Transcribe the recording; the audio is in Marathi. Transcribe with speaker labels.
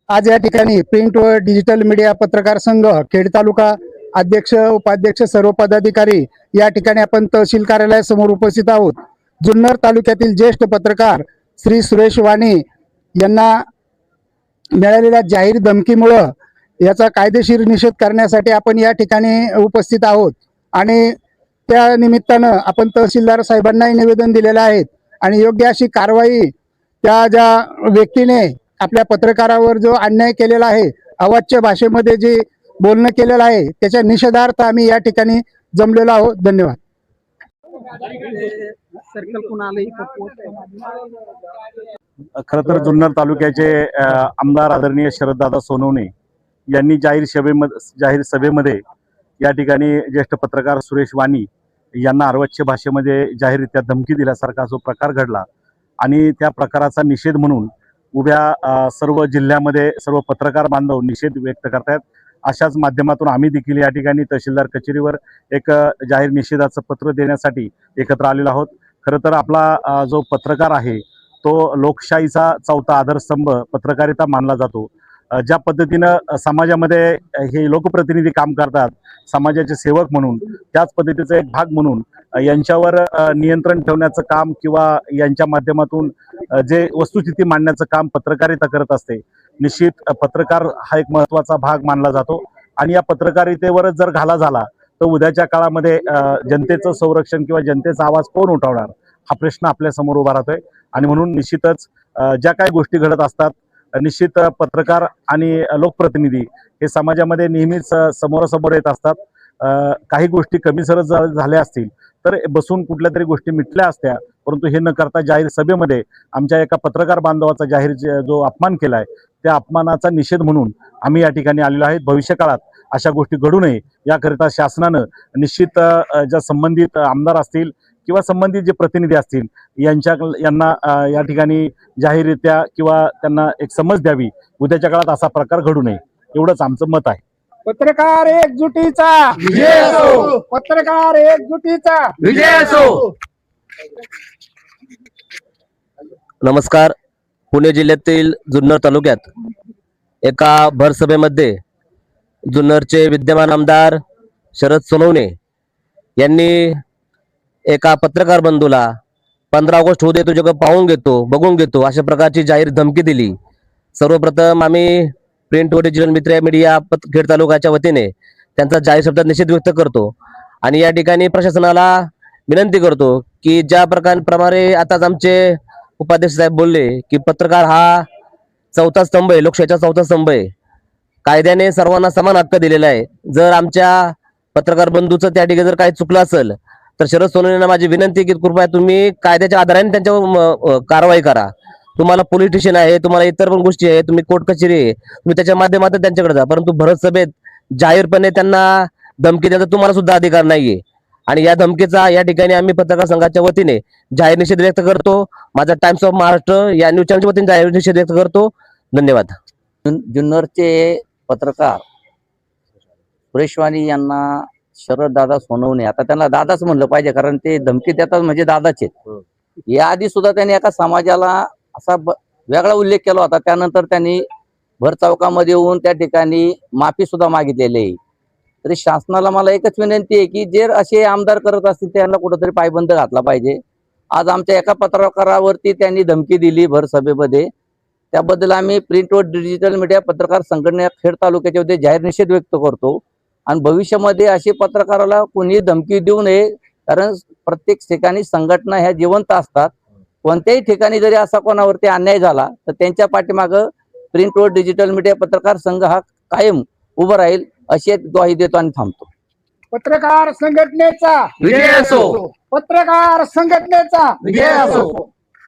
Speaker 1: आज या ठिकाणी प्रिंट व डिजिटल मीडिया पत्रकार संघ खेड तालुका अध्यक्ष उपाध्यक्ष सर्व पदाधिकारी या ठिकाणी आपण तहसील कार्यालयासमोर उपस्थित आहोत। जुन्नर तालुक्यातील ज्येष्ठ पत्रकार श्री सुरेश वाणी यांना मिळालेल्या जाहीर धमकीमुळे याचा कायदेशीर निषेध करण्यासाठी आपण या ठिकाणी उपस्थित आहोत आणि त्या निमित्तानं आपण तहसीलदार साहेबांनाही निवेदन दिलेलं आहे आणि योग्य अशी कारवाई त्या ज्या व्यक्तीने आपल्या पत्रकारावर जो अन्याय केलेला आहे, अवाच्य भाषेमध्ये जे बोलणं केलेलं आहे, त्याच्या निषेधार्थ आम्ही या ठिकाणी जमलेलो आहोत। धन्यवाद।
Speaker 2: खरं तर जुन्नर तालुक्याचे आमदार आदरणीय शरददादा सोनवणे यांनी जाहीर सभेमध्ये या ठिकाणी ज्येष्ठ पत्रकार सुरेश वाणी यांना अर्वाच्य भाषेमध्ये जाहीररित्या धमकी दिल्यासारखा जो प्रकार घडला आणि त्या प्रकाराचा निषेध म्हणून उभ्या सर्व जिल्ह्यामध्ये सर्व पत्रकार बांधव निषेध व्यक्त करतात। अशाच माध्यमातून आम्ही देखील या ठिकाणी तहसीलदार कचेरीवर एक जाहीर निषेधाचं पत्र देण्यासाठी एकत्र आलेलो आहोत। खरं तर आपला जो पत्रकार आहे तो लोकशाहीचा चौथा आधारस्तंभ पत्रकारिता मानला जातो। ज्या पद्धतीनं समाजामध्ये हे लोकप्रतिनिधी काम करतात समाजाचे सेवक म्हणून, त्याच पद्धतीचा एक भाग म्हणून यांच्यावर नियंत्रण ठेवण्याचं काम किंवा यांच्या माध्यमातून जे वस्तुस्थिती मांडण्याचं काम पत्रकारिता करत असते। निश्चित पत्रकार हा एक महत्त्वाचा भाग मानला जातो आणि या पत्रकारितेवरच जर घाला झाला तर उद्याच्या काळामध्ये जनतेचं संरक्षण किंवा जनतेचा आवाज कोण उठवणार हा प्रश्न आपल्या समोर उभा राहतोय। आणि म्हणून निश्चितच ज्या काही गोष्टी घडत असतात, निश्चित पत्रकार आणि लोकप्रतिनिधी हे समाजामध्ये नेहमीच समोरासमोर येत असतात। काही गोष्टी कमी सरस झाल्या असतील तर बसून कुठल्या तरी गोष्टी मिटल्या असत्या, परंतु हे न करता जाहीर सभेमध्ये आमच्या एका पत्रकार बांधवाचा जाहीर जो अपमान केलाय त्या अपमानाचा निषेध म्हणून आम्ही या ठिकाणी आलेलो आहे। भविष्यकाळात अशा गोष्टी घडू नये याकरिता शासनानं निश्चित ज्या संबंधित आमदार असतील किंवा संबंधित जे प्रतिनिधी असतील यांना या ठिकाणी जाहीररित्या किंवा त्यांना एक समज द्यावी, उद्याच्या काळात असा प्रकार घडू नये एवढंच आमचं मत आहे।
Speaker 1: पत्रकार एकजुटीचा विजय असो, पत्रकार एकजुटीचा विजय असो।
Speaker 3: नमस्कार। पुणे जिल्ह्यातील जुन्नर तालुक्यात एका भरसभेमध्ये जुन्नरचे विद्यमान आमदार शरद सोनवणे यांनी एका पत्रकार बंधूला 15 ऑगस्ट होऊ दे तुझ्याकडे पाहून घेतो बघून घेतो अशा प्रकारची जाहीर धमकी दिली। सर्वप्रथम आम्ही प्रिंट व डिजिटल मीडिया खेड तालुक्याच्या वतीने त्यांचा जाहीर शब्दात निषेध व्यक्त करतो आणि या ठिकाणी प्रशासनाला विनंती करतो की ज्या प्रमाणे आताच आमचे उपाध्यक्ष साहेब बोलले की पत्रकार हा चौथा स्तंभ आहे, लोकशाहीचा चौथा स्तंभ आहे। कायद्याने सर्वांना समान हक्क दिलेला आहे। जर आमच्या पत्रकार बंधूचं त्या ठिकाणी जर काही चुकलं असेल तर शरद सोनवणेंना माझी विनंती की कृपया तुम्ही कायद्याच्या आधाराने त्यांच्यावर कारवाई करा। तुम्हाला पोलीस स्टेशन आहे, तुम्हाला इतर पण गोष्टी आहे, तुम्ही कोर्ट कचेरी आहे, तुम्ही त्याच्या माध्यमातून त्यांच्याकडे जा, परंतु भरत सभेत जाहीरपणे त्यांना धमकी द्यायचा तुम्हाला सुद्धा अधिकार नाहीये। आणि या धमकीचा या ठिकाणी आम्ही पत्रकार संघाच्या वतीने जाहीर निषेध व्यक्त करतो। माझा टाइम्स ऑफ महाराष्ट्र या न्यूज चॅनलच्या वतीने जाहीर निषेध व्यक्त करतो। धन्यवाद।
Speaker 4: जुन्नरचे पत्रकार सुरेश वाणी यांना शरददादा सोनवणे, आता त्यांना दादाच म्हणलं पाहिजे कारण ते धमकी देतात म्हणजे दादाचे। याआधी सुद्धा त्यांनी एका समाजाला असा वेगळा उल्लेख केला होता, त्यानंतर त्यांनी भर चौकामध्ये येऊन त्या ठिकाणी माफी सुद्धा मागितलेली आहे। तरी शासनाला मला एकच विनंती आहे की जे असे आमदार करत असतील त्यांना कुठेतरी पायबंद घातला पाहिजे। आज आमच्या एका पत्रकारावरती त्यांनी धमकी दिली भर सभेमध्ये, त्याबद्दल आम्ही प्रिंट व डिजिटल मीडिया पत्रकार संघटना खेड तालुक्याच्या वतीने जाहीर निषेध व्यक्त करतो आणि भविष्यामध्ये असे पत्रकाराला कोणी धमकी देऊ नये, कारण प्रत्येक ठिकाणी संघटना ह्या जिवंत असतात। कोणत्याही ठिकाणी जरी असा कोणावरती अन्याय झाला तर त्यांच्या पाठीमागं प्रिंट व डिजिटल मीडिया पत्रकार संघ हा कायम उभा राहील अशी ग्वाही देतो आणि थांबतो।
Speaker 1: पत्रकार संघटनेचा विजय असो, पत्रकार संघटनेचा विजय असो।